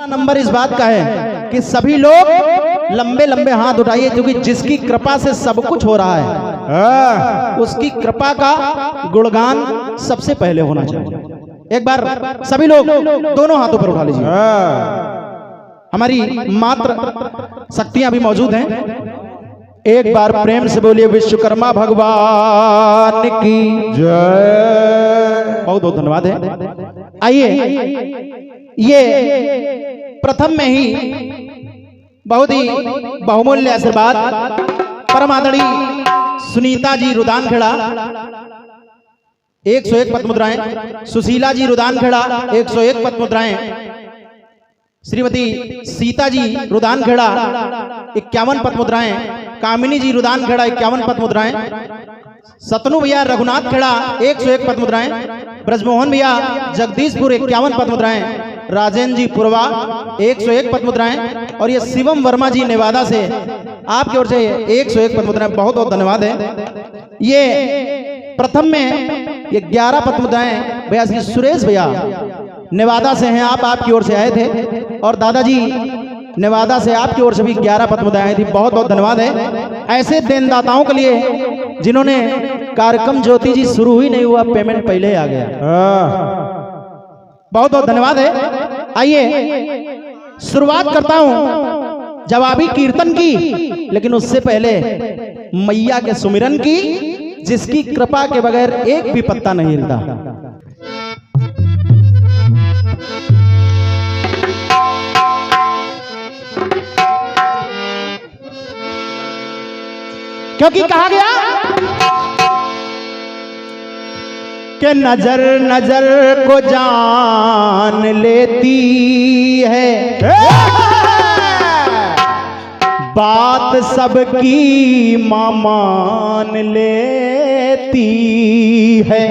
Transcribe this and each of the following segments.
Number इस बात का है कि सभी लोग लंबे लंबे हाथ उठाइए, क्योंकि जिसकी कृपा से सब कुछ हो रहा है उसकी कृपा का गुणगान सबसे पहले होना चाहिए। एक बार सभी लोग दोनों हाथों पर उठा लीजिए। हमारी मात्र शक्तियां भी मौजूद हैं। एक बार प्रेम से बोलिए विश्वकर्मा भगवान की जय। बहुत बहुत धन्यवाद है। आइए, ये प्रथम में ही बहुत ही बहुमूल्य आशीर्वाद परम आदरणीय सुनीता जी रुदानखेड़ा 101 पद मुद्राएं, सुशीला जी रुदानखेड़ा 101 पद मुद्राएं, श्रीमती सीता जी रुदानखेड़ा 51 पद मुद्राएं, कामिनी जी रुदानखेड़ा 51 पद मुद्राएं, सतनु भैया रघुनाथ खेड़ा 101 पद मुद्राएं, ब्रजमोहन भैया जगदीशपुर 51 पद मुद्राएं, राजेंद्र जी पुरवा 101 पद मुद्राएं, और ये शिवम वर्मा जी नेवादा से आपकी ओर से 101 पद मुद्राएं। बहुत बहुत धन्यवाद है। ये प्रथम में ये 11 पद मुद्राएं भैया श्री सुरेश भैया नेवादा से हैं, आपकी ओर से आए थे, और दादाजी नेवादा से आपकी ओर से भी 11 पद मुद्राएं आई थी। बहुत बहुत धन्यवाद है ऐसे देनदाताओं के लिए जिन्होंने कार्यक्रम ज्योति जी शुरू ही नहीं हुआ पेमेंट पहले आ गया। बहुत बहुत धन्यवाद है। आइए शुरुआत करता हूं जवाबी कीर्तन की, लेकिन उससे पहले मैया के सुमिरन की, जिसकी कृपा के बगैर एक भी पत्ता नहीं हिलता। क्योंकि कहा गया कि नजर नजर को जान लेती है, बात सबकी मां मान लेती है।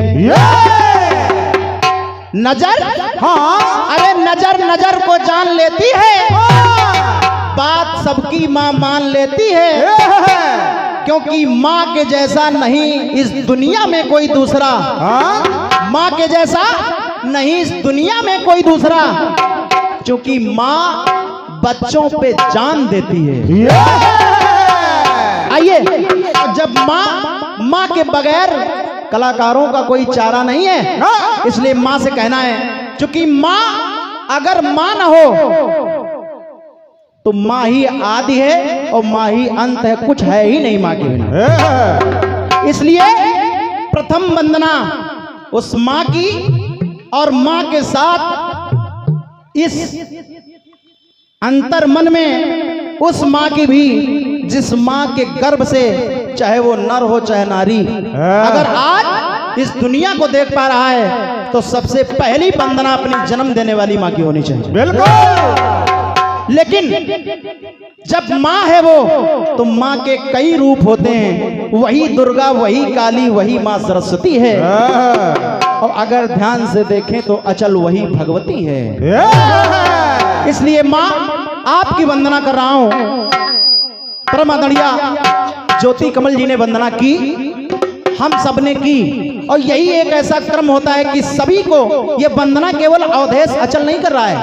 नजर, हाँ, अरे नजर नजर को जान लेती है, बात सबकी मां मान लेती है, क्योंकि माँ के जैसा नहीं इस दुनिया में कोई दूसरा। माँ के जैसा नहीं इस दुनिया में कोई दूसरा, क्योंकि माँ बच्चों पे जान देती है। आइए, जब माँ के बगैर कलाकारों का कोई चारा नहीं है, इसलिए माँ से कहना है, क्योंकि माँ अगर माँ न हो तो माँ ही आदि है और माँ ही अंत है, कुछ है ही नहीं माँ के बिना। इसलिए प्रथम वंदना उस माँ की, और माँ के साथ इस अंतर मन में उस माँ की भी, जिस माँ के गर्भ से चाहे वो नर हो चाहे नारी, अगर आज इस दुनिया को देख पा रहा है तो सबसे पहली वंदना अपनी जन्म देने वाली माँ की होनी चाहिए। बिल्कुल। लेकिन जब माँ है वो, तो माँ के कई रूप होते हैं, वही दुर्गा, वही काली, वही माँ सरस्वती है, और अगर ध्यान से देखें तो अचल वही भगवती है। इसलिए माँ आपकी वंदना कर रहा हूं। परम आदरणीय ज्योति कमल जी ने वंदना की, हम सब ने की, और यही एक ऐसा क्रम होता है कि सभी को ये वंदना केवल अवधेश अचल नहीं कर रहा है,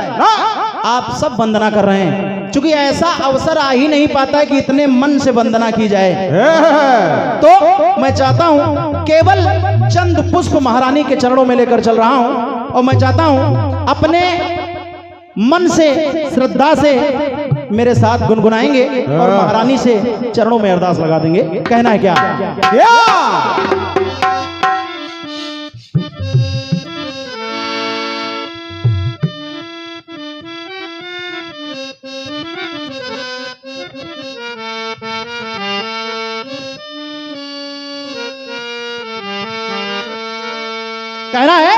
आप सब वंदना कर रहे हैं, क्योंकि ऐसा अवसर आ ही नहीं पाता है कि इतने मन से वंदना की जाए। तो मैं चाहता हूं केवल चंद पुष्प महारानी के चरणों में लेकर चल रहा हूं, और मैं चाहता हूं अपने मन से श्रद्धा से मेरे साथ गुनगुनाएंगे और महारानी से चरणों में अरदास लगा देंगे। कहना है क्या? कहना है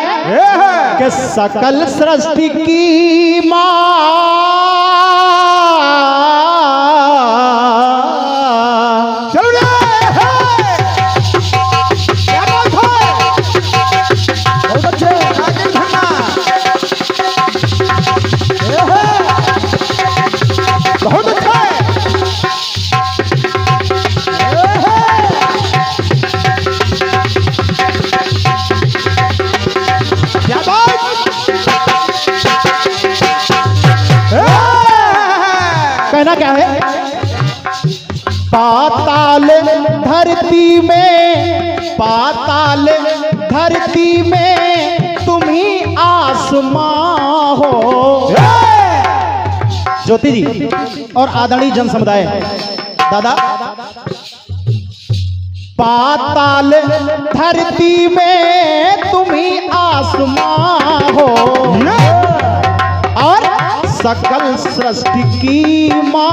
कि सकल सृष्टि की माँ, कहना क्या है? पाताल धरती में, पाताल धरती में तुम ही आसमां हो। ज्योति जी और आदरणीय जन समुदाय, दादा, पाताल धरती में तुम ही आसमां हो और सकल सृष्टि की मां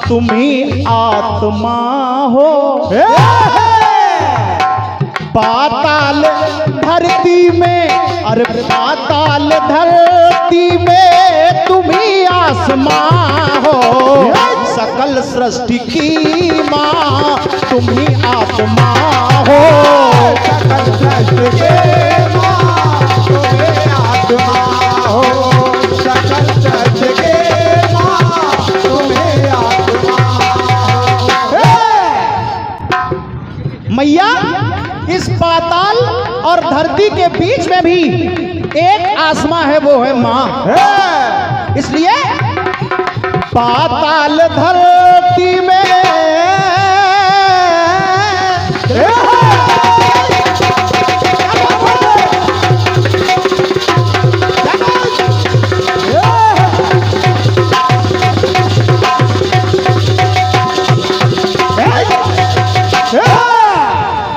तुम ही आत्मा हो। पाताल धरती में, अरे पाताल धरती में तुम ही आसमां हो, सकल सृष्टि की मां तुम ही आत्मा हो। सकल सृष्टि की मां तुम ही आत्मा हो, सकल सृष्टि की मां तुम ही आत्मा हो। मैया इस पाताल और धरती के बीच में भी एक आसमां है, वो है मां। इसलिए पाताल धरती में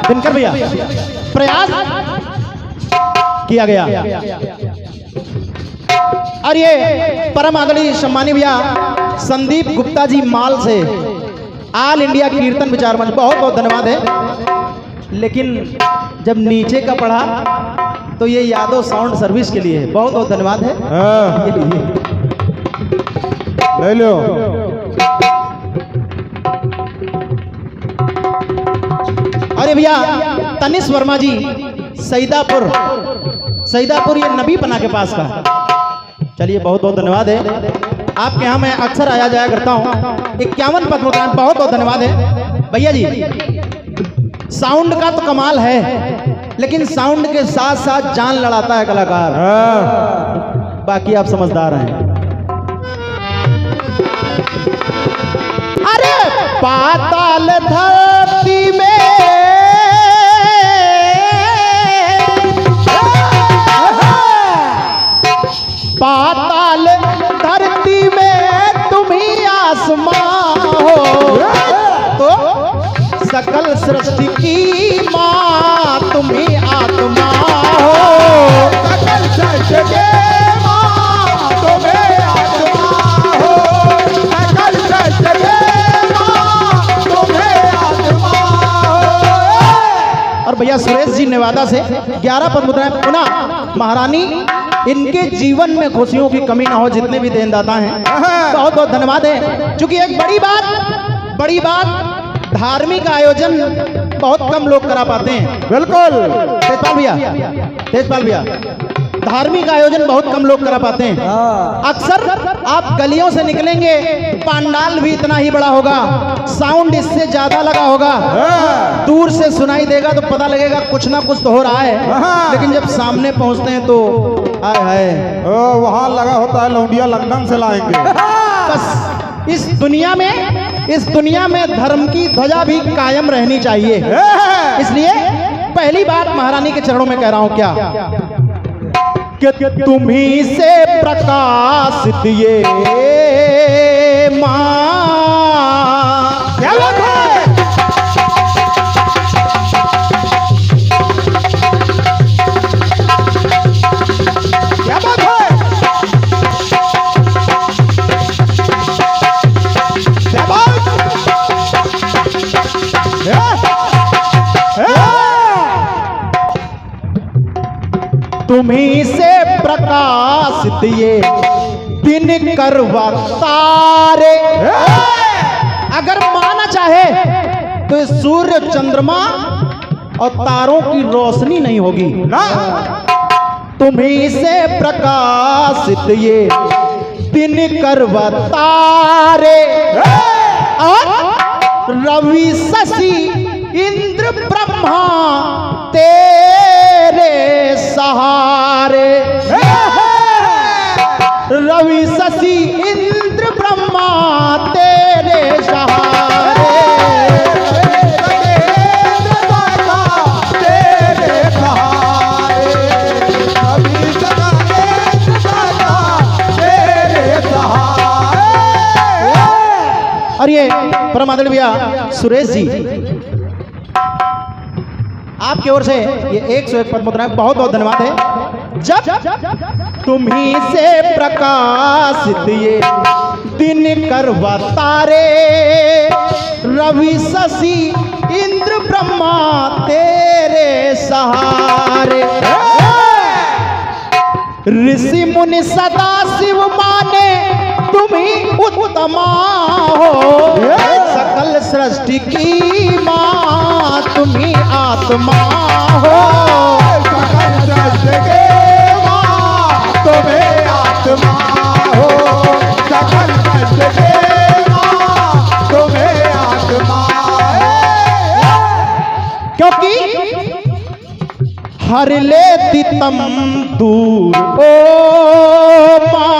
दिनकर भैया प्रयास किया गया। और ये परम आदरणीय सम्मानी भैया संदीप गुप्ता जी माल से ऑल इंडिया कीर्तन विचार मंच, बहुत बहुत धन्यवाद है। लेकिन जब नीचे का पढ़ा तो ये यादव साउंड सर्विस के लिए है, बहुत बहुत धन्यवाद है। ले लो। अरे भैया तनिष वर्मा जी सईदापुर, सईदापुर ये नबी पना के पास का, चलिए बहुत बहुत धन्यवाद है। आपके यहाँ मैं अक्सर आया जाया करता हूँ। 51 पद मुद्राएं, बहुत बहुत धन्यवाद है भैया जी। साउंड का तो कमाल है, लेकिन साउंड के साथ साथ जान लड़ाता है कलाकार। बाकी आप समझदार हैं। अरे पाताल धरती में पाताल धरती में तुम ही आसमां हो, तो सकल सृष्टि की मां तुम ही आत्मा हो। सकल सृष्टि की मां तुम ही आत्मा हो, सकल सृष्टि की मां तुम ही आत्मा हो। और भैया सुरेश जी नेवादा से 11 पद मुद्राएं पुनः महारानी, इनके जीवन में खुशियों की कमी ना हो, जितने भी देनदाता हैं बहुत बहुत धन्यवाद है। क्योंकि एक बड़ी बात धार्मिक आयोजन बहुत कम लोग करा पाते हैं। बिल्कुल तेजपाल भैया धार्मिक आयोजन बहुत कम लोग करा पाते हैं। अक्सर आप गलियों से निकलेंगे, पंडाल भी इतना ही बड़ा होगा, साउंड इससे ज्यादा लगा होगा, दूर से सुनाई देगा तो पता लगेगा कुछ ना कुछ तो हो रहा है। लेकिन जब सामने पहुंचते हैं तो आए हाय, वहाँ लगा होता है लौंडिया लंदन से लाएंगे। बस इस दुनिया में धर्म की ध्वजा भी कायम रहनी चाहिए। इसलिए पहली बात महारानी के चरणों में कह रहा हूं क्या कि तुम्ही से प्रकाशित ये मां। क्या बात है? क्या बात है? क्या बात? तुम्ही से प्रकाशित ये दिन करवा तारे। अगर माना चाहे तो सूर्य चंद्रमा और तारों की रोशनी नहीं होगी ना। तुम्ही से प्रकाशित ये दिन करवा तारे और रवि शशि इंद्र ब्रह्मा तेरे सहारे। रवि शशि इंद्र ब्रह्मा तेरे सहारे। और ये परम आदरणीय भैया सुरेश जी, आपकी ओर से ये 101 पद मुद्राएं, बहुत बहुत धन्यवाद है। जब तुम्ही से प्रकाशित ये दिन करवा तारे, रवि शशि इंद्र ब्रह्मा तेरे सहारे। ऋषि मुनि सदा शिव माने तुम्ही उत्तमा हो, सकल सृष्टि की माँ तुम्ही आत्मा हो। सकल सृष्टि की माँ तुम्हें आत्मा हो, सकल सृष्टि की माँ तुम्हें आत्मा है। क्योंकि हर लेती तम दूर ओ माँ।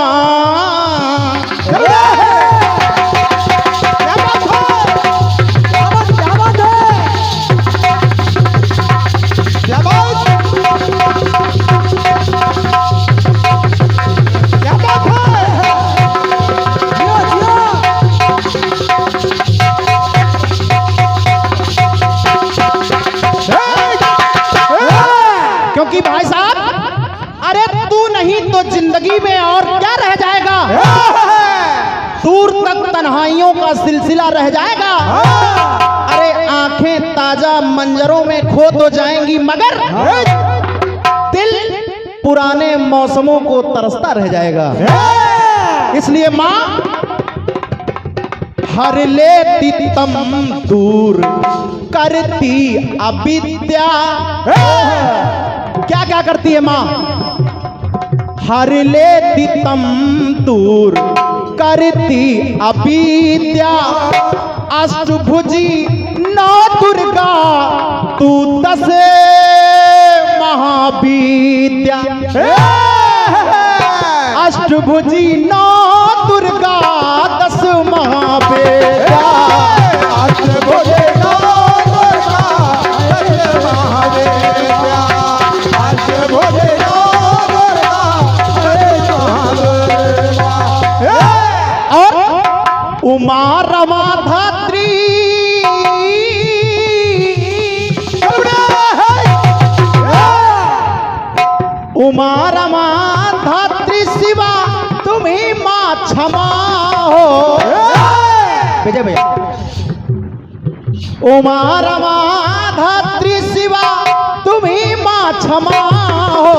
क्योंकि भाई साहब, अरे तू नहीं तो जिंदगी में और क्या रह जाएगा, दूर तक तन्हाइयों का सिलसिला रह जाएगा। अरे आंखें ताजा मंजरों में खो तो जाएंगी, मगर दिल पुराने मौसमों को तरसता रह जाएगा। इसलिए माँ हर लेती तम दूर करती अविद्या। क्या क्या करती है माँ? हर लेती तम दूर करती अविद्या, अष्टभुजी नौ दुर्गा तू 10 महाविद्या। अष्टभुजी नौ दुर्गा 10 महाविद्या। अष्टभुजी नौ दुर्गा 10 महाविद्या। अष्टभुजी नौ दुर्गा 10 महाविद्या। और उमा रमा धात्री, उमा रमा धात्री शिवा तुम्ही माँ क्षमा हो। विजय भैया, उमा रमा धात्री शिवा तुम्ही माँ क्षमा हो,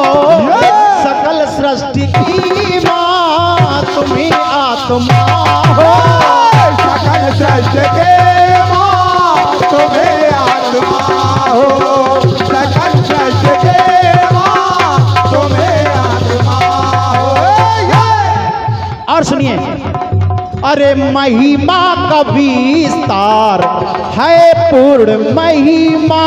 सकल सृष्टि की माँ तुम्ही आत्मा हो। सकल सृष्टि की माँ तुम्हें आत्मा हो, सकल सृष्टि की माँ तुम्हें आत्मा हो। और सुनिए, अरे महिमा का विस्तार है पूर्ण महिमा।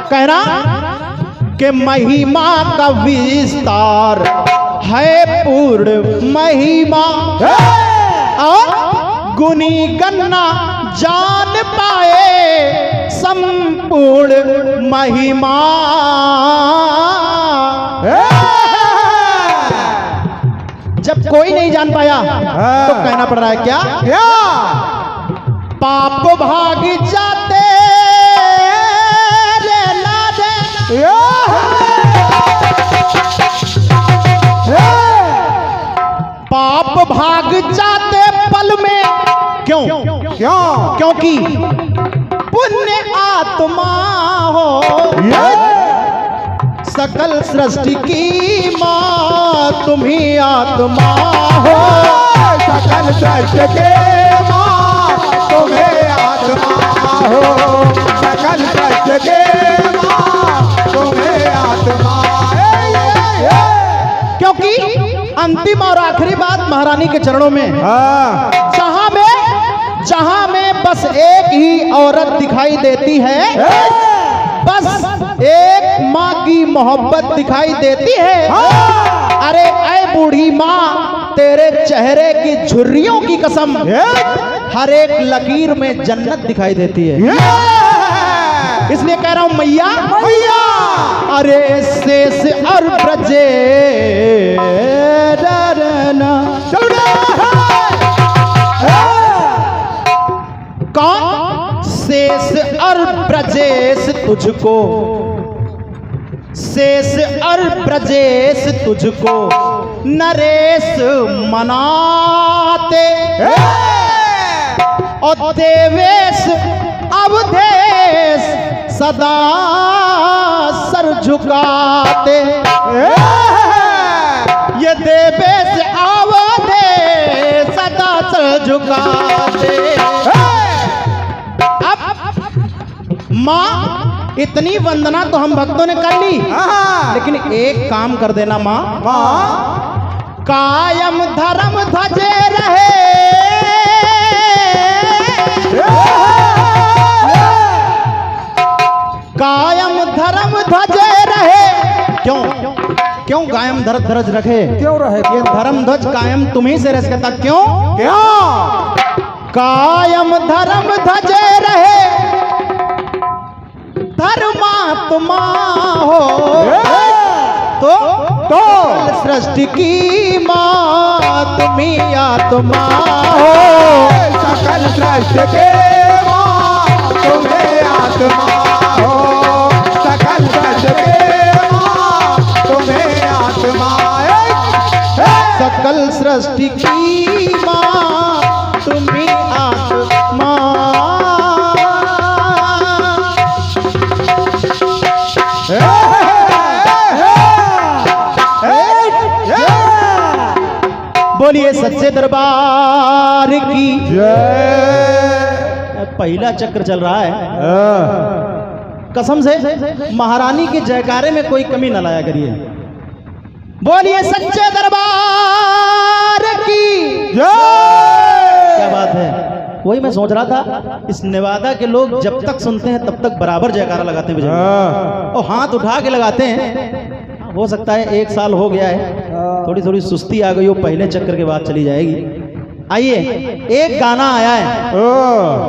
कहना कि महिमा का विस्तार है पूर्ण महिमा, और गुनी गन्ना जान पाए संपूर्ण महिमा। जब कोई नहीं जान पाया तो कहना पड़ रहा है क्या? पाप भाग जाते रे लादे, पाप भाग जाते पल में। क्यों? क्योंकि पुण्य आत्मा हो, सकल सृष्टि की माँ तुम ही आत्मा हो। सकल सृष्टि के माँ तुम्हें आत्मा हो। सकल सृष्टि के माँ तुम्हें आत्मा। क्योंकि अंतिम और आखिरी बात महारानी के चरणों में, जहां में बस एक ही औरत दिखाई देती है, बस एक माँ की मोहब्बत दिखाई देती है। अरे ऐ बूढ़ी माँ, तेरे चेहरे की झुर्रियों की कसम, हर एक लकीर में जन्नत दिखाई देती है। इसलिए कह रहा हूं मैया, मैया अरे शेष और ब्रजे डरना। कौन? शेष और ब्रजेश तुझको, शेष और ब्रजेश तुझको नरेश मनाते, और देवेश अवधेश सदा सर झुकाते। ये देवेश अवधेश सदा सर झुकाते। माँ इतनी वंदना तो हम भक्तों ने कर ली, लेकिन एक काम कर देना माँ, कायम धर्म ध्वजे रहे, कायम धर्म ध्वजे रहे। क्यों क्यों कायम ध्वज रखे? क्यों रहे? ये धर्म ध्वज कायम तुम्ही से रह सकता। क्यों? कायम धर्म ध्वजे रहे, धर्मात्मा हो तो सृष्टि की माँ तुम्ही आत्मा हो। सकल सृष्टि के माँ तुम्हें आत्मा हो। सकल सृष्टि के माँ तुम्हें आत्मा। सकल सृष्टि की माँ तुम्ही आत्मा। बोलिए सच्चे दरबार की जय। पहला चक्र चल रहा है, कसम से महारानी के जयकारे में कोई कमी न लाया करिए। बोलिए सच्चे दरबार की जय। क्या बात है, वही मैं सोच रहा था, इस नेवादा के लोग जब तक सुनते हैं तब तक बराबर जयकारा लगाते हैं और हाथ उठा के लगाते हैं। हो सकता है 1 साल हो गया है, थोड़ी थोड़ी सुस्ती आ गई हो, पहले चक्कर के बाद चली जाएगी। आइए, एक गाना आया है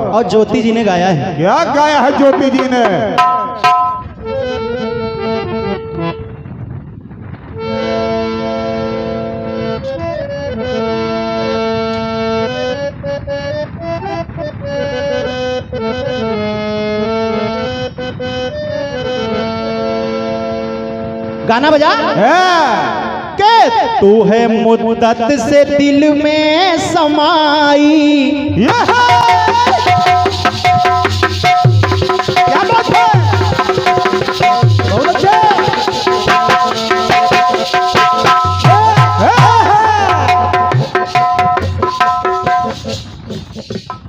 और ज्योति जी ने गाया है। क्या गाया है ज्योति जी ने? गाना बजा के तू है मुद्दत से दिल में समाई। क्या बात है, बहुत अच्छे।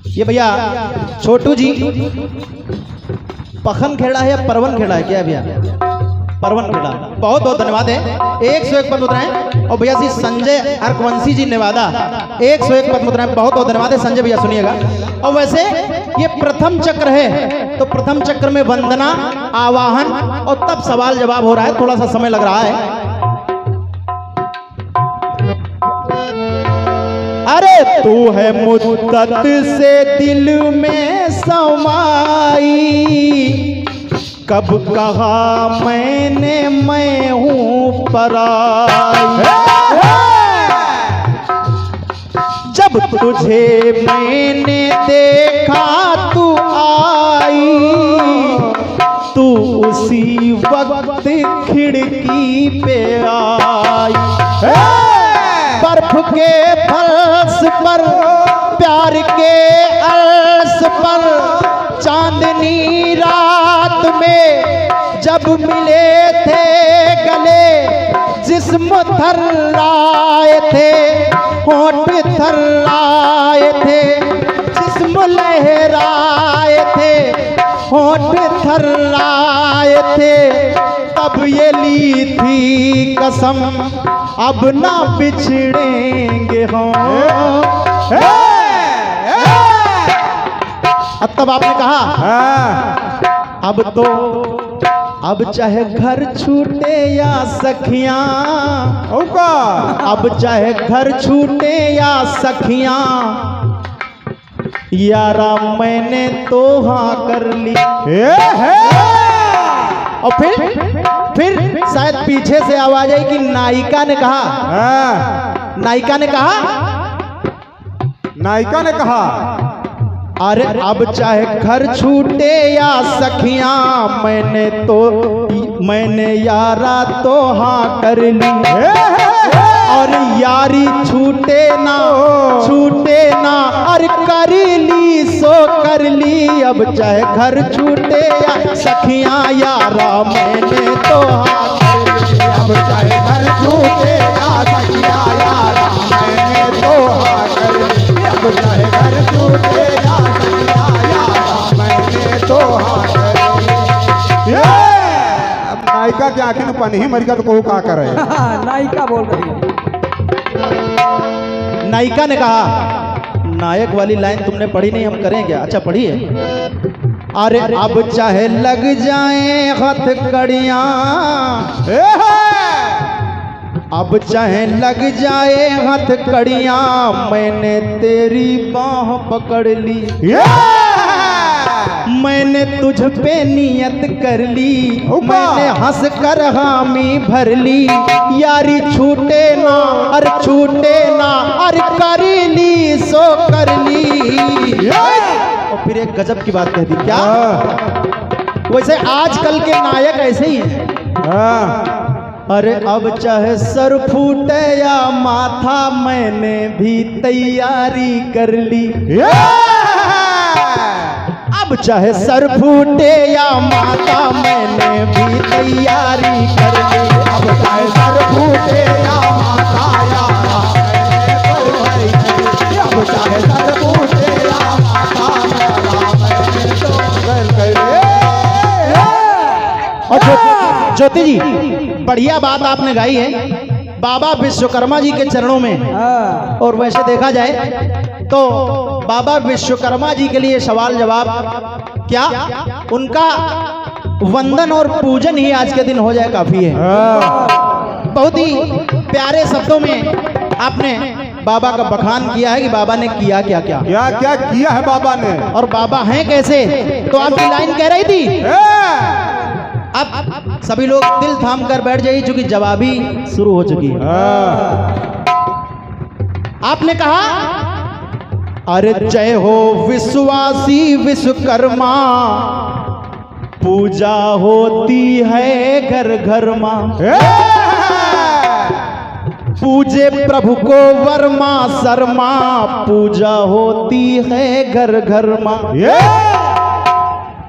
ये भैया छोटू जी पखन खेड़ा है या परवन खेड़ा है? क्या भैया परवन खेड़ा। बहुत बहुत धन्यवाद है, 101 पद मुद्राएं। और भैया जी संजय अर्कवंशी जी नेवादा 101 पद मुद्राएं, बहुत बहुत धन्यवाद है संजय भैया। सुनिएगा, और वैसे ये प्रथम चक्र है, तो प्रथम चक्र में वंदना, आवाहन और तब सवाल जवाब हो रहा है, थोड़ा सा समय लग रहा है। अरे तू है मुद्दत से दिल में समाई, कब कहा मैंने मैं हूं पराई। जब तुझे मैंने देखा तू आई, तू उसी वक्त खिड़की पे आई। बर्फ के फर्श पर प्यार के अर्श पर चांदनी रात में जब मिले थे जिस्म थर्राए थे, होठ थर्राए थे, जिस्म लहराए थे, होठ थर्राए थे, तब ये ली थी कसम अब ना बिछड़ेंगे हम। अब तब आपने कहा अब चाहे घर छूटे या सखियां, अब चाहे घर छूटे या सखियां, यारा मैंने तो हाँ कर ली। और फिर शायद पीछे से आवाज आई कि नायिका ने कहा, नायिका ने कहा अरे अब चाहे घर छूटे या सखियां, मैंने यारा तो हाँ कर ली। और यारी छूटे ना और कर ली सो कर ली। अब चाहे घर छूटे या सखियां, यारा मैंने तो हाँ कर ली। अब चाहे घर छूटे या सखियां, यारा मैंने तो हाँ कर ली। अब चाहे घर छूटे या सखियां, यारा मैंने तो हाँ कर ली। अब नायिका की आंखें में पानी ही मर गया तो कहू का करे। नायिका बोल रही है। नायिका ने कहा, नायक वाली लाइन तुमने पढ़ी नहीं, हम करें क्या? अच्छा पढ़िए। अरे अब चाहे लग जाएं हथकड़ियां, अब चाहे लग जाए हथकड़ियां, मैंने तेरी बाह पकड़ ली। मैंने तुझ पे नियत कर ली, मैंने हंस कर हामी भर ली। यारी छूटे ना अरे छूटे ना अरे कर ली सो कर ली। और फिर एक गजब की बात कह दी। क्या? वैसे आजकल के नायक ऐसे ही हैं। अरे अब चाहे सर फूटे या माथा, मैंने भी तैयारी कर ली। अब चाहे सर फूटे या माथा, मैंने भी तैयारी कर ली। अब चाहे सर फूटे या माथा, यारा मैंने तो कर ली। अब चाहे सर फूटे या माथा, यारा मैंने तो कर ली। और ज्योति जी, बढ़िया बात आपने गाई है बाबा विश्वकर्मा जी के चरणों में। और वैसे देखा जाए तो बाबा विश्वकर्मा जी के लिए सवाल जवाब क्या, उनका वंदन और पूजन ही आज के दिन हो जाए काफी है। बहुत ही प्यारे शब्दों में आपने बाबा का बखान किया है कि बाबा ने किया क्या क्या क्या क्या किया है बाबा ने, और बाबा हैं कैसे। तो आपकी लाइन कह रही थी। अब सभी लोग दिल थाम कर बैठ जाइए, क्योंकि जवाबी शुरू हो चुकी है। आपने कहा, अरे जय हो विश्वासी विश्वकर्मा, पूजा होती है घर घर मां। पूजे प्रभु को वर्मा शर्मा, पूजा होती है घर घर मां।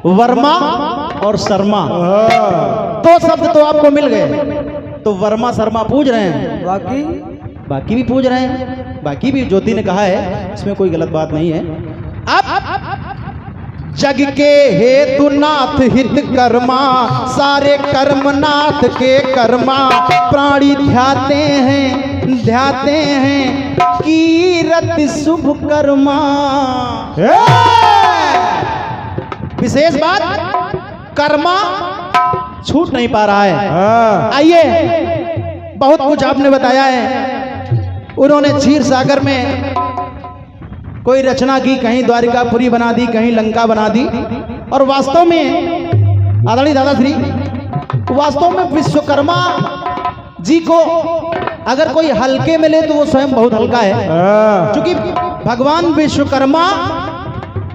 वर्मा और शर्मा दो शब्द तो आपको मिल गए। तो वर्मा शर्मा पूज रहे हैं, बाकी भी पूज रहे हैं, बाकी भी ज्योति ने कहा है, इसमें कोई गलत बात नहीं है। अब जग के हेतु नाथ हित कर्मा, सारे कर्मनाथ के कर्मा, प्राणी ध्याते हैं कीरत शुभ कर्मा। विशेष बात, कर्मा छूट नहीं पा रहा है। आइए, बहुत कुछ आपने बताया है। उन्होंने क्षीर सागर में कोई रचना की, कहीं द्वारिकापुरी बना दी, कहीं लंका बना दी। और वास्तव में आदरणीय दादाश्री, वास्तव में विश्वकर्मा जी को अगर कोई हल्के में ले तो वो स्वयं बहुत हल्का है, क्योंकि भगवान विश्वकर्मा,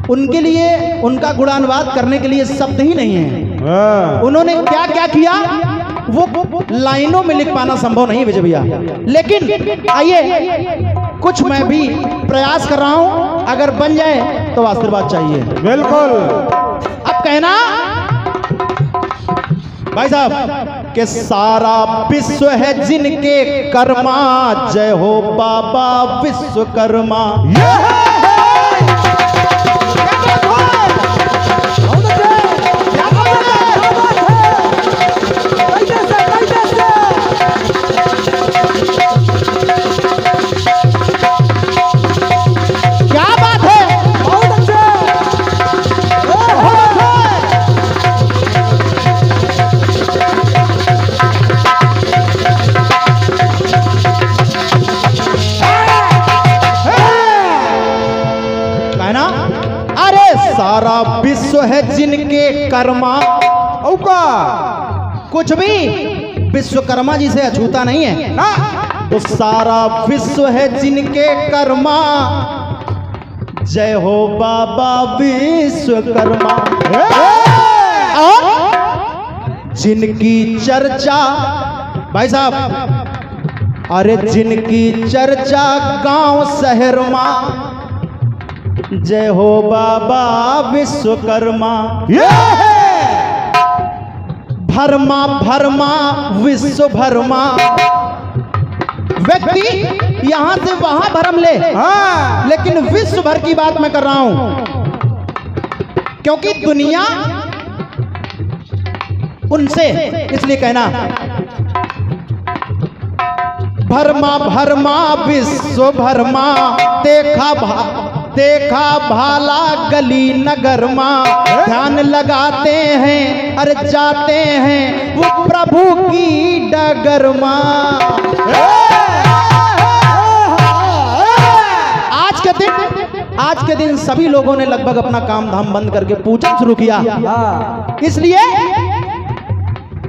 उनके लिए उनका गुणानुवाद करने के लिए शब्द ही नहीं है। उन्होंने क्या क्या किया वो लाइनों में लिख पाना संभव नहीं विजय भैया। लेकिन आइए, कुछ मैं भी प्रयास कर रहा हूं, अगर बन जाए तो आशीर्वाद चाहिए। बिल्कुल। अब कहना भाई साहब, कि सारा विश्व है जिनके कर्मा, जय हो बाबा विश्वकर्मा। सारा विश्व है जिनके कर्मा, औका कुछ भी विश्वकर्मा जी से अछूता नहीं है ना। तो सारा विश्व है जिनके कर्मा, जय हो बाबा विश्वकर्मा। और जिनकी चर्चा भाई साहब, अरे जिनकी चर्चा गांव शहर में, जय हो बाबा विश्वकर्मा। भरमा भरमा विश्व भरमा, व्यक्ति यहां से वहां भरम ले, लेकिन विश्व भर की बात मैं कर रहा हूं, क्योंकि दुनिया उनसे, इसलिए कहना भरमा भरमा विश्व भरमा, देखा भाला गली नगर मां, ध्यान लगाते हैं अरे जाते हैं वो प्रभु की डगर मां। आज के दिन सभी लोगों ने लगभग अपना काम धाम बंद करके पूजन शुरू किया, इसलिए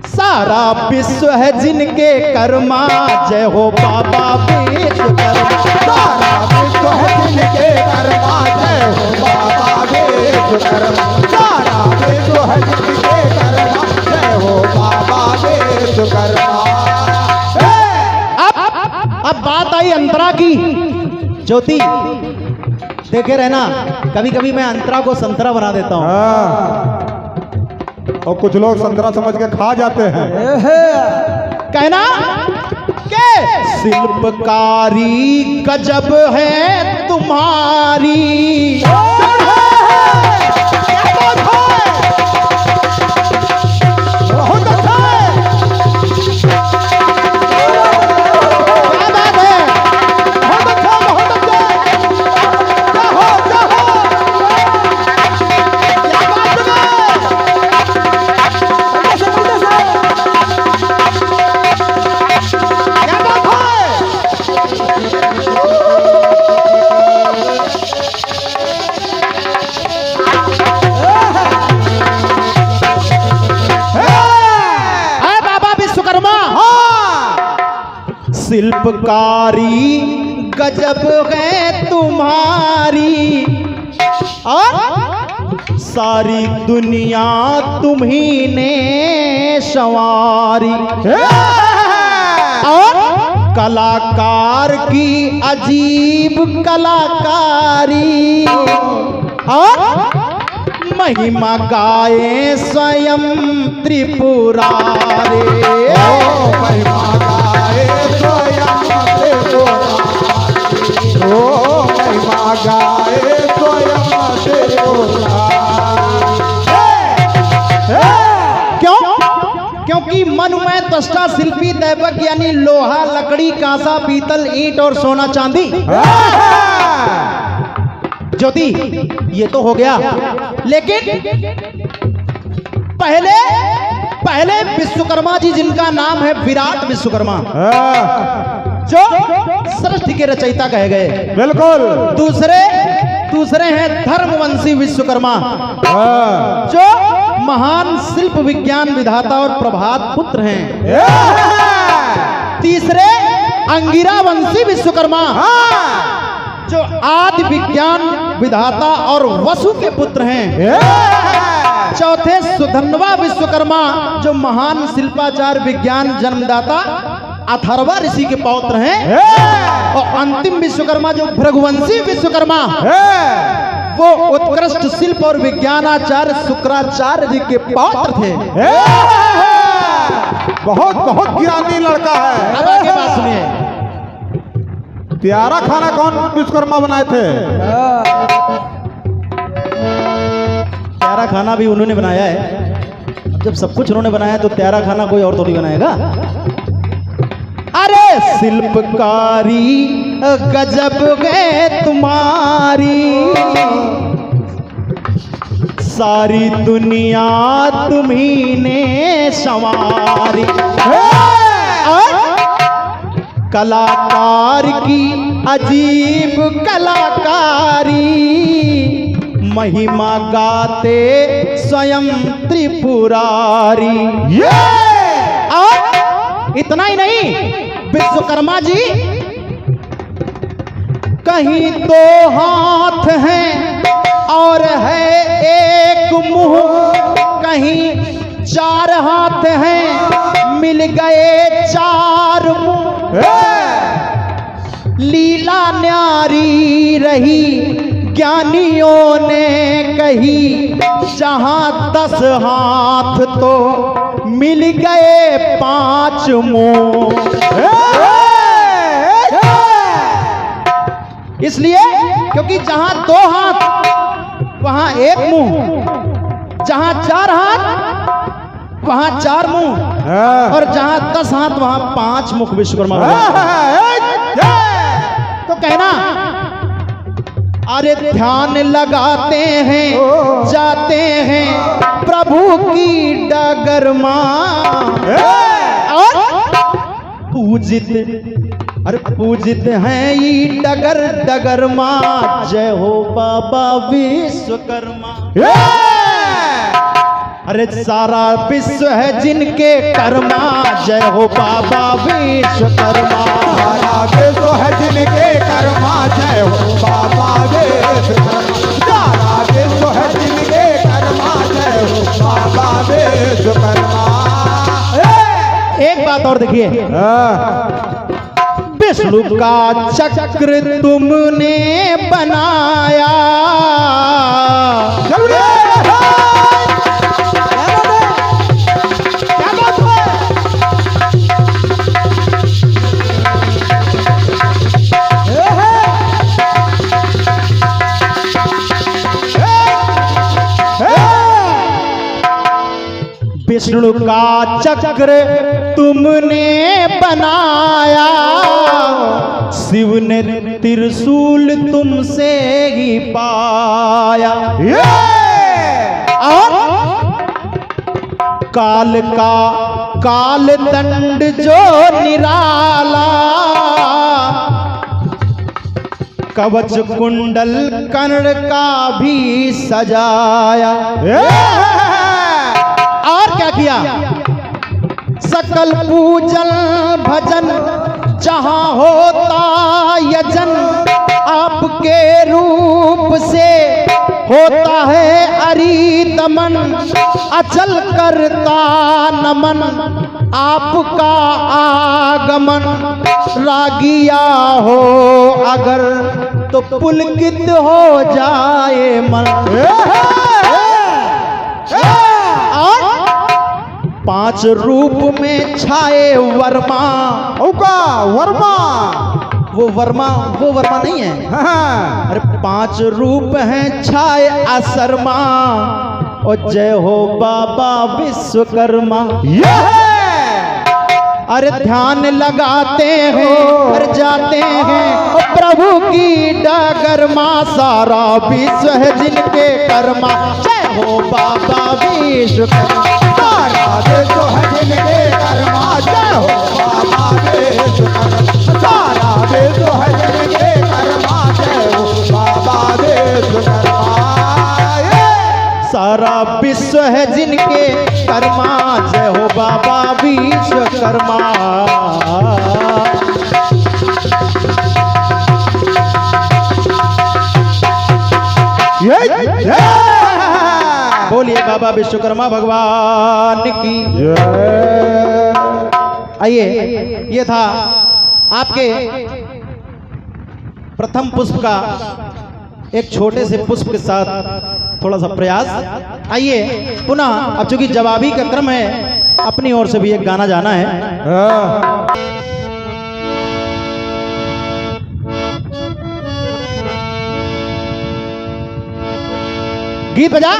सारा विश्व है जिनके कर्मा, जय हो बाबा विश्वकर्मा। सारा विश्व है जिनके कर्मा, जय हो बाबा विश्वकर्मा। सारा विश्व है जिनके कर्मा, जय हो बाबा विश्वकर्मा। अब बात आई अंतरा की। ज्योति देखे रहना, कभी कभी मैं अंतरा को संतरा बना देता हूँ, और कुछ लोग संतरा समझ के खा जाते हैं। कहना के शिल्पकारी गजब है तुम्हारी, बहुत अच्छा है। क्या बात है, बहुत अच्छा, बहुत अच्छा। जाहो, जाहो। क्या बात है। शिल्पकारी गजब है तुम्हारी, और सारी दुनिया तुम्ही ने संवारी, और कलाकार की अजीब कलाकारी, और महिमा गाए स्वयं त्रिपुरारी। महिमा गाए स्वयं त्रिपुरारी, ओ महिमा गाए स्वयं त्रिपुरारी। क्यों? क्योंकि मन में त्वष्टा शिल्पी दैवक यानी लोहा लकड़ी कांसा पीतल ईंट और सोना चांदी। ज्योति ये तो हो गया, लेकिन पहले विश्वकर्मा जी जिनका नाम है विराट विश्वकर्मा, जो सृष्टि के रचयिता कहे गए। बिल्कुल। दूसरे हैं धर्मवंशी विश्वकर्मा, जो महान शिल्प विज्ञान विधाता और प्रभात पुत्र हैं। तीसरे अंगिरा वंशी विश्वकर्मा, जो आदि विज्ञान विधाता और वसु के पुत्र हैं। चौथे सुधन्वा विश्वकर्मा, जो महान शिल्पाचार विज्ञान जन्मदाता अथर्वा ऋषि के पौत्र हैं। और अंतिम विश्वकर्मा जो भृगुवंशी विश्वकर्मा, वो उत्कृष्ट शिल्प और विज्ञानाचार्य शुक्राचार्य जी के पौत्र थे। बहुत बहुत ज्ञानी लड़का है। अब आगे बात सुनिए। प्यारा खाना कौन विश्वकर्मा बनाए थे? प्यारा खाना भी उन्होंने बनाया है। अब जब सब कुछ उन्होंने बनाया तो प्यारा खाना कोई और तो नहीं बनाएगा। अरे शिल्पकारी गजब है तुम्हारी, सारी दुनिया तुम्ही ने संवारी। और कलाकार की अजीब कलाकारी, महिमा गाते स्वयं त्रिपुरारी। और इतना ही नहीं, विश्वकर्मा जी कहीं 2 हाथ हैं और है एक मुंह, कहीं 4 हाथ हैं मिल गए 4 मुंह। लीला न्यारी रही ज्ञानियों ने कही, जहां 10 हाथ तो मिल गए 5 मुंह। इसलिए क्योंकि जहां 2 हाथ वहां 1 मुंह, जहां 4 हाथ वहां 4 मुंह, और जहां 10 हाथ वहां 5 मुख विश्वकर्मा। तो कहना, अरे ध्यान लगाते हैं जाते हैं प्रभु की डगर मां, और पूजित, अरे पूजित हैं ये डगर डगर मां। जय हो बाबा विश्वकर्मा। अरे सारा विश्व है जिनके कर्मा, जय हो बाबा विश्वकर्मा। सारा विश्व है जिनके कर्मा, जय हो बाबा विश्वकर्मा। सारा विश्व है जिनके कर्मा, जय हो बाबा विश्वकर्मा। एक बात और देखिए, विष्णु का चक्र तुमने बनाया, विष्णु का चक्र तुमने बनाया, शिव ने त्रिशूल तुमसे ही पाया। और काल का काल दंड जो निराला, कवच कुंडल कर्ण का भी सजाया। और क्या किया, सकल पूजन भजन जहां होता यजन, आपके रूप से होता है अरिदमन, अचल करता नमन आपका आगमन। रागिया हो अगर तो पुलकित हो जाए मन। और 5 रूप में छाए वर्मा, वर्मा, वो वर्मा नहीं है। अरे 5 रूप हैं छाए असरमा, और जय हो बाबा विश्वकर्मा। अरे ध्यान लगाते हैं और जाते हैं प्रभु की डगर मां, सारा विश्व है जिनके कर्मा। जय हो बाबा विश्वकर्मा। सारा विश्व है जिनके कर्मा, जय हो बाबा विश्वकर्मा। सारा विश्व है जिनके कर्मा, जय हो बाबा विश्वकर्मा। सारा विश्व है जिनके कर्मा, जय हो बाबा विश्वकर्मा। बोलिए बाबा विश्वकर्मा भगवान की जय। आइए, ये था आपके प्रथम पुष्प का एक छोटे से पुष्प के साथ थोड़ा सा प्रयास। आइए पुनः, अब चूंकि जवाबी का क्रम है अपनी ओर से भी एक गाना जाना है। हाँ। गीत बजा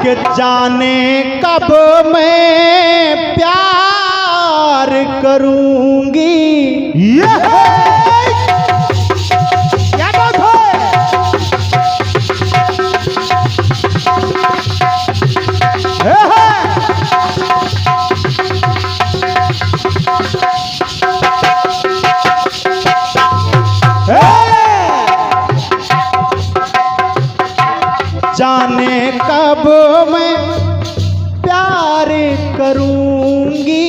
कि जाने कब मैं प्यार करूंगी। क्या बात है? जाने कब मैं प्यार करूंगी,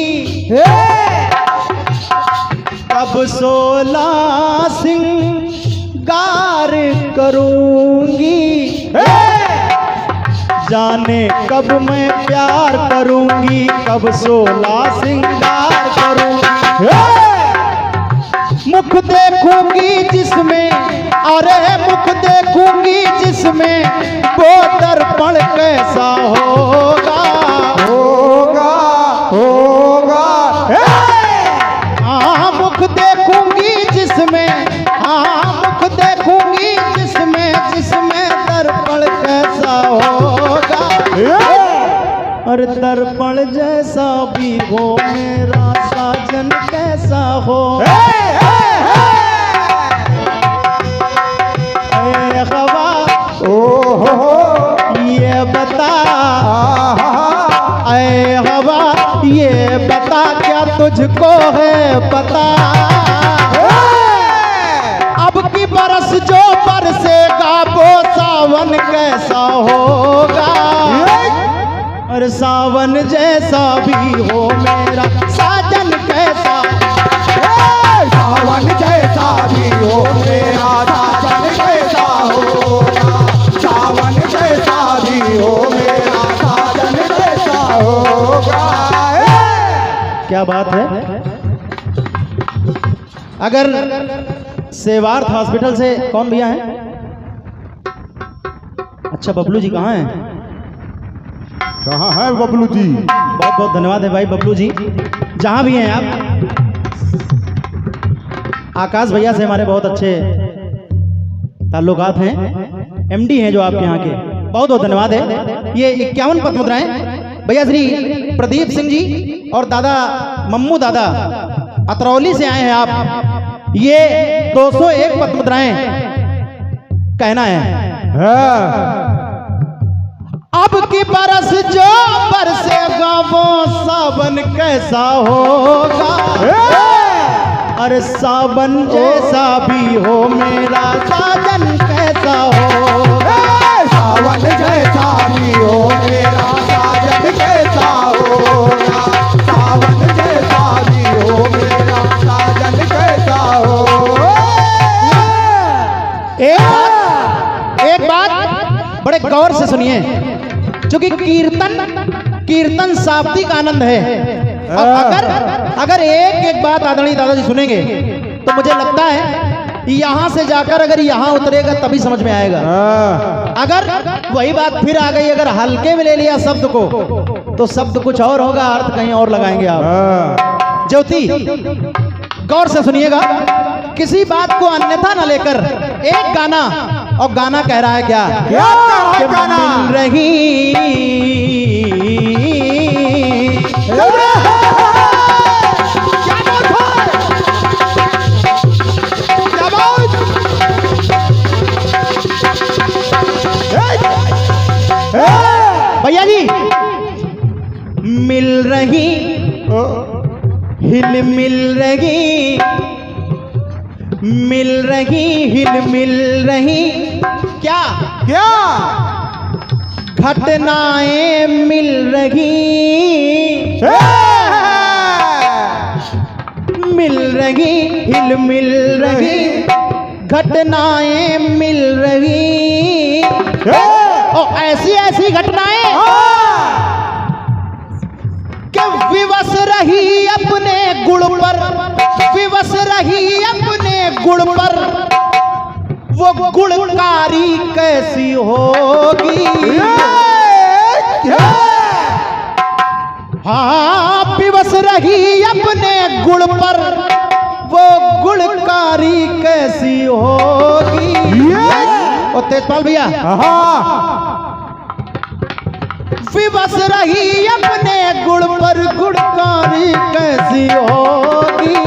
कब 16 सिंगार करूंगी। जाने कब मैं प्यार करूंगी, कब 16 सिंगार करूंगी। मुख देखूंगी जिसमें, अरे मुख देखूंगी जिसमें, वो दर्पण कैसा होगा। होगा होगा हाँ मुख देखूंगी जिसमें, हाँ मुख देखूंगी जिसमें, जिसमें दर्पण कैसा होगा। और दर्पण जैसा भी हो मेरा साजन कैसा हो। ये बता ऐ हवा, ये बता क्या तुझको है पता। अब की बरस जो बरसेगा वो सावन कैसा होगा। और सावन जैसा भी हो मेरा साजन कैसा। सावन जैसा भी हो मेरा साजन कैसा होगा। सावन जैसा भी हो मेरा साजन कैसा होगा। क्या बात है। अगर सेवार्थ हॉस्पिटल से कौन भैया है? अच्छा बबलू जी कहाँ हैं? कहाँ है बबलू जी? बहुत बहुत धन्यवाद है भाई बबलू जी, जहां भी हैं आप। आकाश भैया से हमारे बहुत अच्छे ताल्लुकात हैं, एमडी हैं जो आपके यहाँ के, बहुत बहुत धन्यवाद है। ये 51 पद्म मुद्राएं भैया श्री प्रदीप सिंह जी और दादा मम्मू दादा अतरौली से आए हैं आप। ये 201 पद्म मुद्राएं कहना है। अब की बरस जो बरसेगा वो सावन कैसा होगा। अरे सावन जैसा भी हो मेरा साजन कैसा होगा। सावन जैसा भी हो मेरा साजन कैसा होगा। सावन जैसा भी हो मेरा साजन कैसा होगा। एक बात बड़े गौर से सुनिए, क्योंकि कीर्तन शाब्दिक आनंद है। और अगर एक बात आदरणीय दादाजी सुनेंगे तो मुझे लगता है यहाँ से जाकर अगर यहाँ उतरेगा तभी समझ में आएगा। अगर वही बात फिर आ गई, अगर हल्के में ले लिया शब्द को तो शब्द कुछ और होगा, अर्थ कहीं और लगाएंगे आप। ज्योति गौर से सुनिएगा, किसी बात को अन्यथा न लेकर एक गाना, और गाना कह रहा है क्या क्या गाना? मिल रही भैया जी, मिल रही हिल मिल रही, मिल रही हिल मिल रही, क्या क्या घटनाएं मिल रही, मिल रही हिल मिल रही, घटनाएं मिल रही। और ऐसी ऐसी घटनाएं कि विवश रही अपने गुण पर, विवश रही अपने गुण पर, वो गुणकारी कैसी होगी। हाँ विवश रही अपने गुण पर, वो गुणकारी कैसी होगी। और तेजपाल भैया, विवश रही अपने गुण पर, गुणकारी कैसी होगी।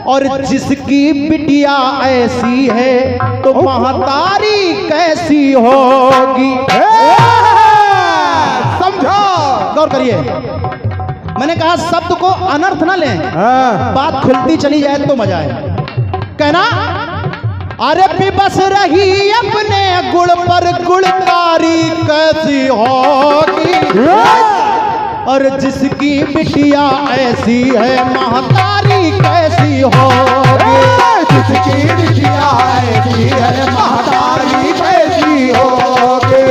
और जिसकी बिटिया ऐसी है तो महतारी कैसी होगी। समझो, गौर करिए, मैंने कहा शब्द को अनर्थ ना लें, बात खुलती चली जाए तो मजा आए। कहना अरे विवश रही अपने गुण पर, गुणकारी कैसी होगी। और जिसकी बिटिया ऐसी है महतारी कैसी होगी। जिसकी बिटिया ऐसी है महतारी कैसी होगी।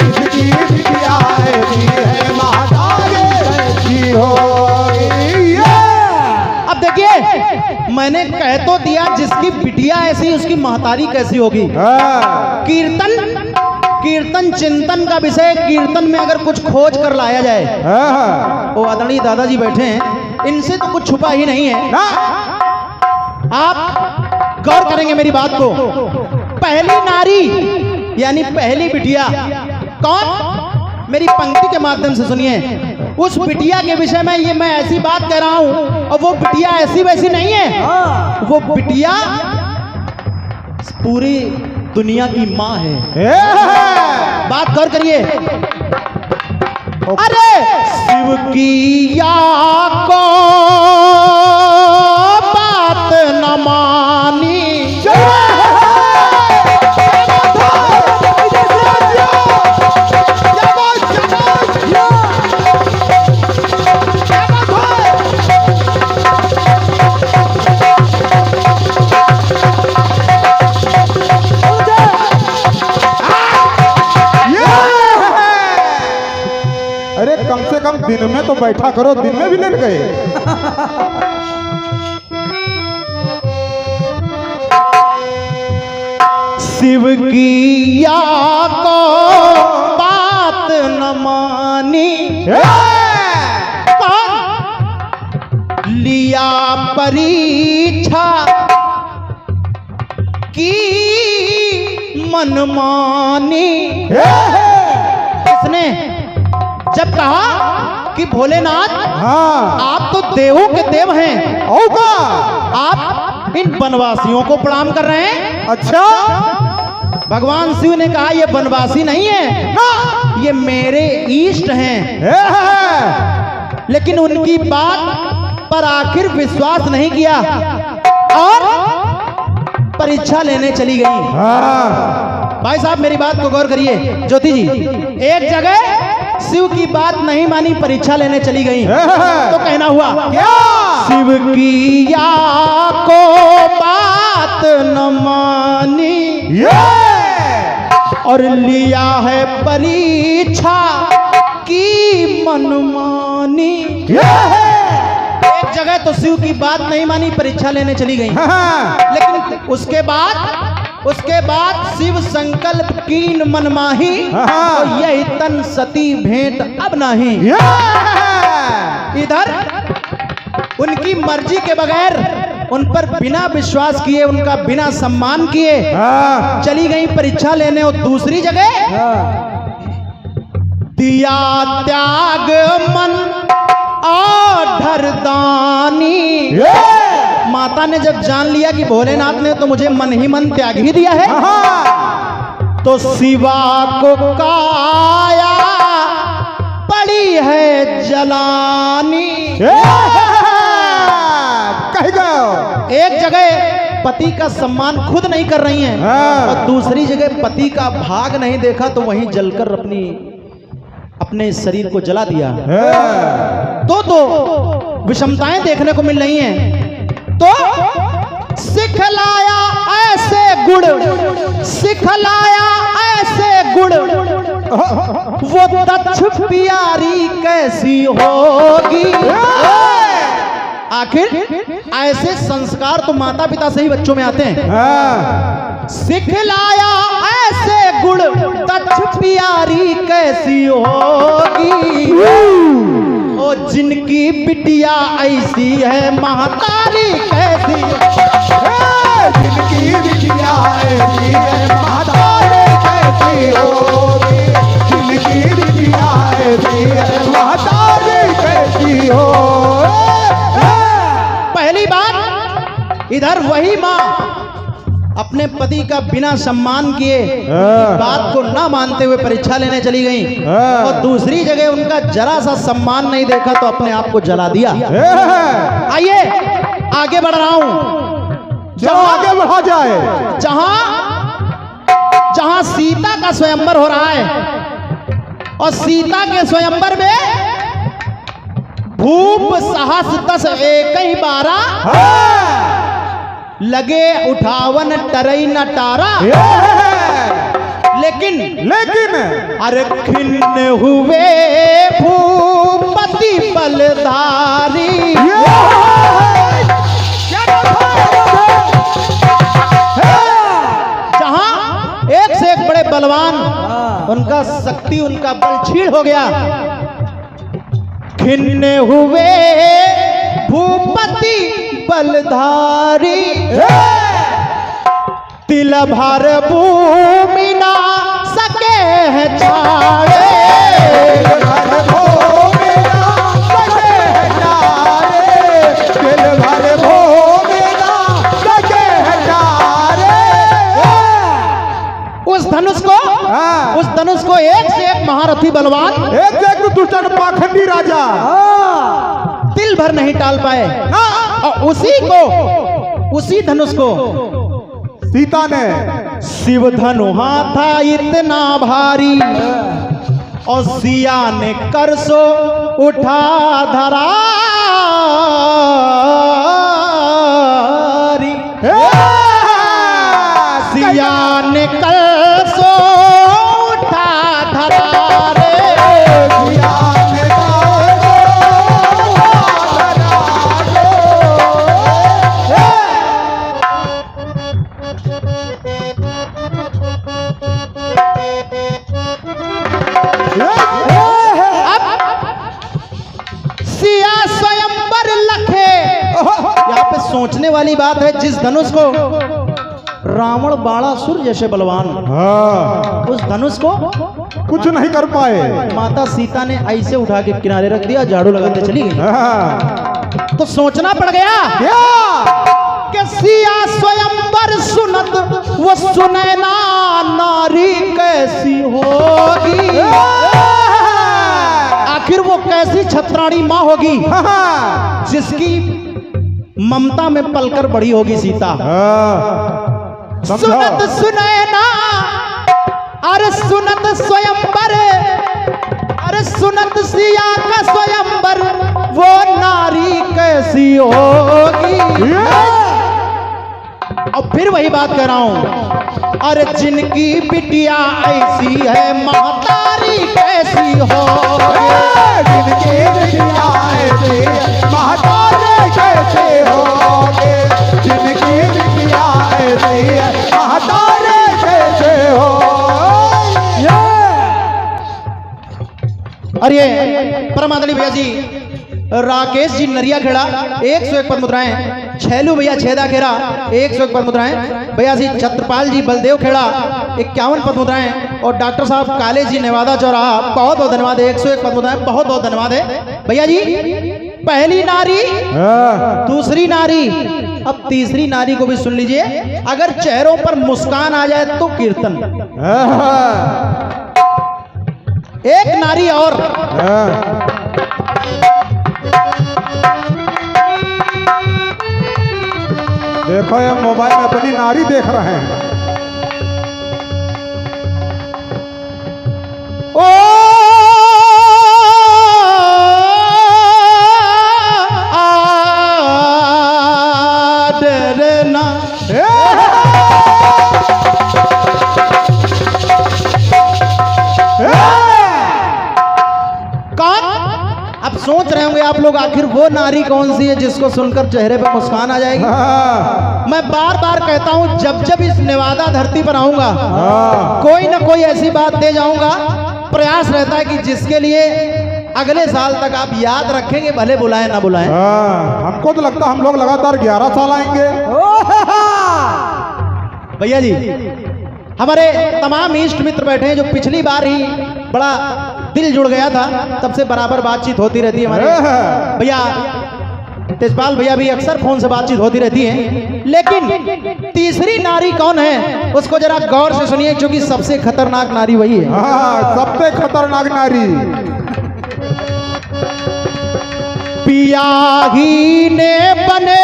जिसकी बिटिया ऐसी है महतारी कैसी होगी। अब देखिए, मैंने कह तो दिया जिसकी बिटिया ऐसी उसकी महतारी कैसी होगी। कीर्तन चिंतन का विषय, कीर्तन में अगर कुछ खोज कर लाया जाए, वो आदरणीय दादाजी बैठे हैं, इनसे तो कुछ छुपा ही नहीं है। आप गौर करेंगे मेरी बात को। पहली नारी यानी पहली बिटिया कौन, मेरी पंक्ति के माध्यम से सुनिए। उस बिटिया के विषय में ये मैं ऐसी बात कह रहा हूं, और वो बिटिया ऐसी वैसी नहीं है। वो बिटिया पूरी दुनिया की माँ है। बात गौर करिए। अरे शिव की या को बात न मानी, कम से कम दिन में तो बैठा करो, दिन में भी लेट गए। शिव की या को बात न मानी, लिया परीक्षा की मनमानी। किसने? जब कहा कि भोलेनाथ आप तो देवों के देव हैं, आप इन वनवासियों को प्रणाम कर रहे हैं। अच्छा, भगवान शिव ने कहा ये वनवासी नहीं है, ये मेरे इष्ट हैं। लेकिन उनकी बात पर आखिर विश्वास नहीं किया और परीक्षा लेने चली गई। भाई साहब मेरी बात को गौर करिए। ज्योति जी, एक जगह शिव की बात नहीं मानी, परीक्षा लेने चली गई, तो कहना हुआ शिव की या को बात न मानी, और लिया है परीक्षा की मनमानी। एक जगह तो शिव की बात नहीं मानी, परीक्षा लेने चली गई, लेकिन उसके बाद शिव संकल्प कीन मन माही, तो यही तन सती भेंट अब नहीं। इधर उनकी मर्जी के बगैर, उन पर बिना विश्वास किए, उनका बिना सम्मान किए चली गई परीक्षा लेने। और दूसरी जगह दिया त्याग मन आधरदानी। माता ने जब जान लिया कि भोलेनाथ ने तो मुझे मन ही मन त्याग ही दिया है, तो शिवा को काया पड़ी है जलानी। एक जगह पति का सम्मान खुद नहीं कर रही हैं, और दूसरी जगह पति का भाग नहीं देखा तो वहीं जलकर अपने शरीर को जला दिया। तो विषमताएं देखने को मिल रही हैं। तो सिखलाया ऐसे गुण, सिखलाया ऐसे गुण, वो दक्ष प्यारी कैसी होगी। आखिर ऐसे संस्कार तो माता पिता से ही बच्चों में आते हैं। हाँ। सिखलाया ऐसे गुण तछ प्यारी कैसी होगी, ओ जिनकी बिटिया ऐसी है महतारी कैसी। जिनकी बिटिया ऐसी है महतारी कैसी होगी, जिनकी बिटिया ऐसी है महतारी कैसी हो। पहली बात, इधर वही माँ अपने पति का बिना सम्मान किए बात को ना मानते हुए परीक्षा लेने चली गई, और दूसरी जगह उनका जरा सा सम्मान नहीं देखा तो अपने आप को जला दिया। आइए आगे बढ़ रहा हूं, चलो आगे बढ़ा जाए। जहां सीता का स्वयंवर हो रहा है, और सीता के स्वयंवर में भूप सहस दस एक ही 12 लगे उठावन टरई न टारा। लेकिन अरे खिन्न हुए भूपति बलधारी। जहां एक से एक बड़े बलवान, उनका शक्ति उनका बल छीड़ हो गया। खिन्न हुए भूपति बलधारी, तिल भर भूमि ना सके है छाड़े। उस धनुष को एक से एक महारथी बलवान, एक से एक दुष्टन पाखंडी राजा तिल भर नहीं टाल पाए। और उसी धनुष को सीता ने, शिव धनु था इतना भारी, और सिया ने करसो उठा धरा। सिया ने करसो उठा धरा रे। सिया स्वयंवर लखे। यहाँ पे सोचने वाली बात है, जिस धनुष को रावण बाणासुर जैसे बलवान, उस धनुष को कुछ नहीं कर पाए, माता सीता ने ऐसे उठा के किनारे रख दिया, झाड़ू लगाते चली गई। तो सोचना पड़ गया कि सिया स्वयंवर सुनत वो सुनैना नारी कैसी होगी। आखिर वो कैसी छत्राणी माँ होगी जिसकी ममता में पलकर बड़ी होगी सीता। सुनत सुनैना, अरे सुनत स्वयंवर, अरे सुनत सिया का स्वयंवर, वो नारी कैसी होगी। और फिर वही बात कह रहा हूं, अरे जिनकी बिटिया ऐसी है महतारी कैसी होगी। जिनकी बिटिया ऐसी है महतारी कैसे होगी, जिनकी बिटिया ऐसी है महतारी कैसे हो। अरे परमादली भैया जी, राकेश जी नरिया खेड़ा 101 पद मुद्राएं, छैलू भैया छेदा खेड़ा 101 पद मुद्राएं, भैया जी छत्रपाल जी बलदेव खेड़ा 51 पद मुद्राएं, और डॉक्टर साहब काले जी नेवादा चौराहा बहुत बहुत धन्यवाद है, 101 पद मुद्राएं, बहुत बहुत धन्यवाद है भैया जी। पहली नारी, दूसरी नारी, अब तीसरी नारी को भी सुन लीजिए। अगर चेहरों पर मुस्कान आ जाए तो कीर्तन। एक नारी और, देखो ये मोबाइल में अपनी नारी देख रहे हैं। ओ डरना, कौन? अब सोच रहे होंगे आप लोग आखिर वो नारी कौन सी है जिसको सुनकर चेहरे पे मुस्कान आ जाएगी। हाँ, मैं बार बार कहता हूं, जब जब इस नेवादा धरती पर आऊंगा हाँ, कोई ना कोई ऐसी बात दे जाऊंगा। प्रयास रहता है कि जिसके लिए अगले साल तक आप याद रखेंगे, भले बुलाएं ना बुलाएं। हाँ, हमको तो लगता हम लोग लगातार 11 साल आएंगे। भैया जी, हमारे तमाम इष्ट मित्र बैठे हैं जो पिछली बार ही बड़ा दिल जुड़ गया था, तब से बराबर बातचीत होती रहती है। हमारे भैया तेजपाल भैया भी अक्सर फोन से बातचीत होती रहती है। लेकिन तीसरी नारी कौन है उसको जरा गौर से सुनिए, क्योंकि सबसे खतरनाक नारी वही है। हाँ, सबसे खतरनाक नारी। पिया ही ने बने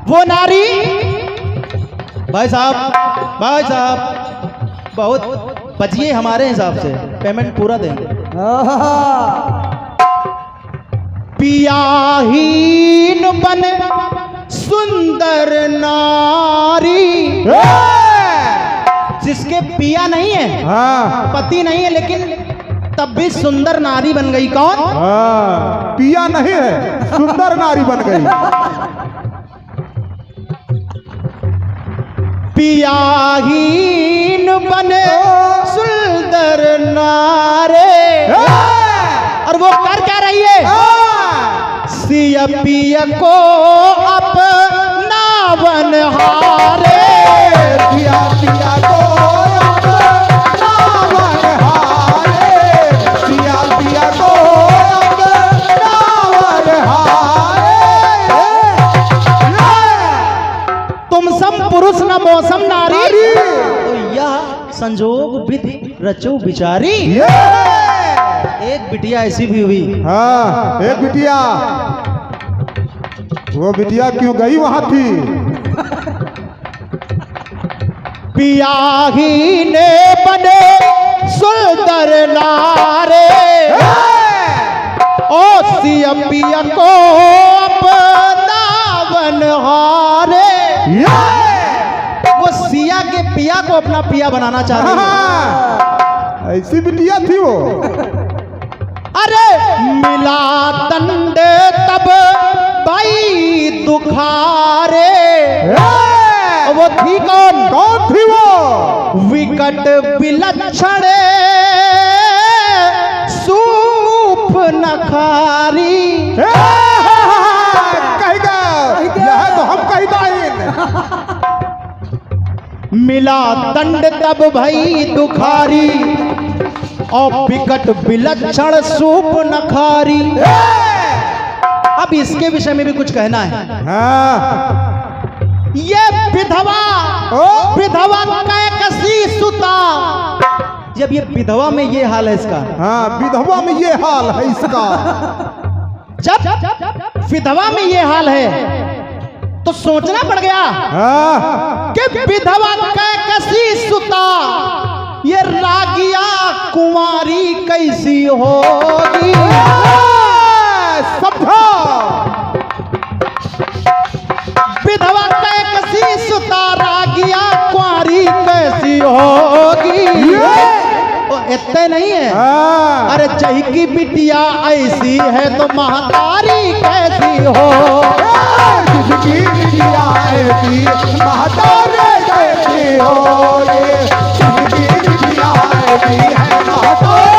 वो नारी। भाई साहब बहुत बचिए, हमारे हिसाब से पेमेंट पूरा देंगे। पियाहीन बने सुंदर नारी, जिसके पिया नहीं है, हाँ, पति नहीं है, लेकिन तब भी सुंदर नारी बन गई। कौन? हाँ, पिया नहीं है, सुंदर नारी बन गई। पियाहीन बने सुंदर नारे, और वो कर क्या रही है? सिया पिया को अपना बनहारे, पिया पिया को अपना बनहारे, पिया पिया को अपना बनहारे। तुम सम पुरुष न मौसम नारी, तो यह संजोग विधि रचो बिचारी। एक बिटिया ऐसी भी हुई। हाँ, एक बिटिया, वो बिटिया क्यों गई वहां थी? पियाही ने बने सुंदर नारे, ओ सिया पिया को अपना बनहारे। वो सिया के पिया को अपना पिया बनाना चाहती है। हाँ, ऐसी बिटिया थी वो। अरे मिला दंड तब भाई दुखारे, वो थी कौन? कौन थी वो? विकट विलक्षण सूप नखारी। कहेगा यह तो हम कहता है। मिला दंड तब भई दुखारी, और विकट विलक्षण सूप नखारी। अब इसके विषय में भी कुछ कहना है। हाँ, ये विधवा, विधवा कैकसी सुता। जब ये विधवा में ये हाल है इसका, हाँ, विधवा में ये हाल है इसका। जब विधवा में ये हाल है तो सोचना पड़ गया हाँ, कि विधवा कैकसी सुता, ये रागिया कुंवारी कैसी होगी। समझो, विधवा कैकसी सुता, रागिया कुंवारी कैसी होगी। इतने नहीं है, हाँ, अरे जही की बिटिया ऐसी है तो महतारी कैसी हो। जिसकी बिटिया ऐसी महतारी कैसी हो, जिसकी बिटिया ऐसी है महतारी।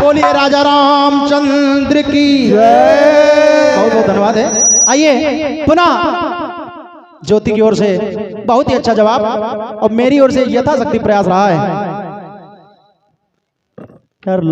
बोलिए राजा रामचंद्र की बहुत बहुत धन्यवाद है। आइए पुनः ज्योति की ओर से बहुत ही अच्छा जवाब, और मेरी ओर से यथाशक्ति प्रयास रहा है। यार